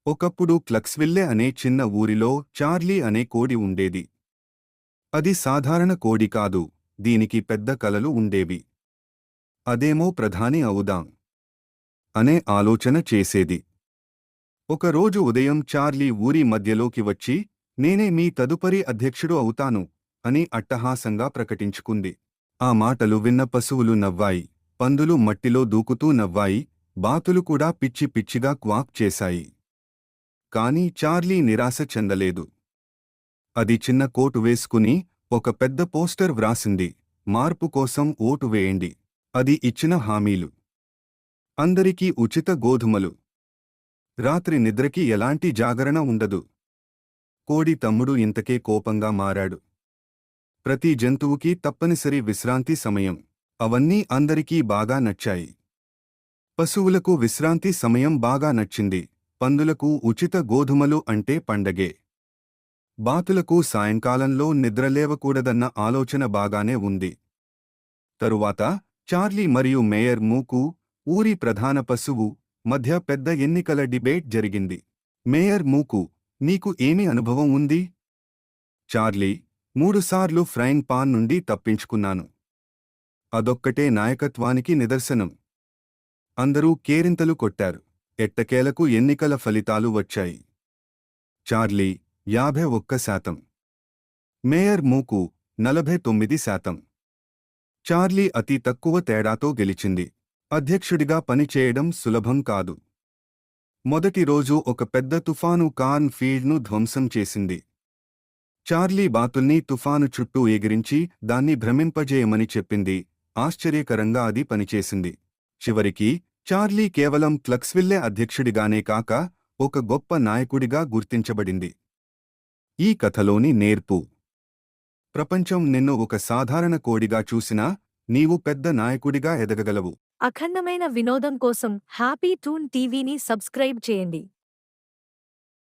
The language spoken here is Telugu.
ఒకప్పుడు క్లక్స్విల్లే అనే చిన్న ఊరిలో చార్లీ అనే కోడి ఉండేది. అది సాధారణ కోడి కాదు, దీనికి పెద్ద కలలు ఉండేవి. అదేమో ప్రధాని అవుదాం అనే ఆలోచన చేసేది. ఒకరోజు ఉదయం చార్లీ ఊరి మధ్యలోకి వచ్చి, నేనే మీ తదుపరి అధ్యక్షుడు అవుతాను అని అట్టహాసంగా ప్రకటించుకుంది. ఆ మాటలు విన్న పశువులు నవ్వాయి, పందులు మట్టిలో దూకుతూ నవ్వాయి, బాతులు కూడా పిచ్చి పిచ్చిగా క్వాక్ చేశాయి. కాని చార్లీ నిరాశ చెందలేదు. అది చిన్న కోటు వేసుకుని ఒక పెద్ద పోస్టర్ వ్రాసింది, మార్పు కోసం ఓటు వేయండి. అది ఇచ్చిన హామీలు: అందరికీ ఉచిత గోధుమలు, రాత్రి నిద్రకి ఎలాంటి జాగరణ ఉండదు. కోడి తమ్ముడు ఇంతకే కోపంగా మారాడు. ప్రతి జంతువుకి తప్పనిసరి విశ్రాంతి సమయం. అవన్నీ అందరికీ బాగా నచ్చాయి. పశువులకు విశ్రాంతి సమయం బాగా నచ్చింది, పందులకు ఉచిత గోధుమలు అంటే పండగే. బాతులకు సాయంకాలంలో నిద్రలేవకూడదన్న ఆలోచన బాగానే ఉంది. తరువాత చార్లీ మరియు మేయర్ మూకు, ఊరి ప్రధాన పశువు, మధ్య పెద్ద ఎన్నికల డిబేట్ జరిగింది. మేయర్ మూకు: నీకు ఏమి అనుభవం ఉంది? చార్లీ: 3 సార్లు ఫ్రైంగ్ పాన్ నుండి తప్పించుకున్నాను. అదొక్కటే నాయకత్వానికి నిదర్శనం. అందరూ కేరింతలు కొట్టారు. ఎట్టకేలకు ఎన్నికల ఫలితాలు వచ్చాయి. చార్లీ: 51%. మేయర్ మూకు: 49%. చార్లీ అతి తక్కువ తేడాతో గెలిచింది. అధ్యక్షుడిగా పనిచేయడం సులభం కాదు. మొదటి రోజు ఒక పెద్ద తుఫాను కార్న్ ఫీల్డ్ను ధ్వంసం చేసింది. చార్లీ బాతుల్ని తుఫాను చుట్టూ ఎగిరించి దాన్ని భ్రమింపజేయమని చెప్పింది. ఆశ్చర్యకరంగా అది పనిచేసింది. చివరికి చార్లీ కేవలం క్లక్స్విల్లే అధ్యక్షుడిగానే కాక ఒక గొప్ప నాయకుడిగా గుర్తించబడింది. ఈ కథలోని నేర్పు: ప్రపంచం నిన్ను ఒక సాధారణ కోడిగా చూసినా నీవు పెద్ద నాయకుడిగా ఎదగగలవు. అఖండమైన వినోదం కోసం హ్యాపీ టూన్ టీవీని సబ్స్క్రైబ్ చేయండి.